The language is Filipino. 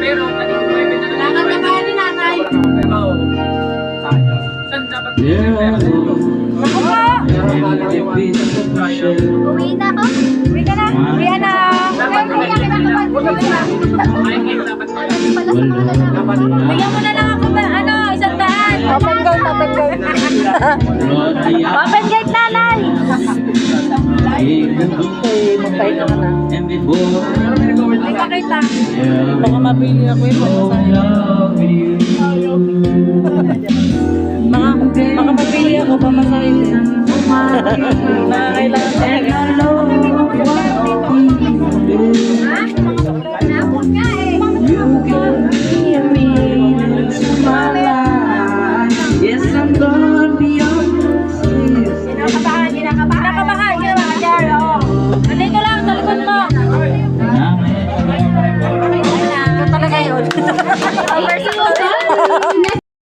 Pero, Nakatabahan ni nanay. saan dapat Uwi na ako. Uwi ka na. Uwi na. Bigyan mo na lang ako ba, ano, 100. Open gate, open gate. Open gate, nanay. Magpahin ka na. May pakita. Baka mabili ako yung baka mabili ako pamasahin din. Baka kailangan Yes, I'm gonna be on Kinakabahan. Kinakabahan. Nandito lang, sa likod mo. Ito talaga yun.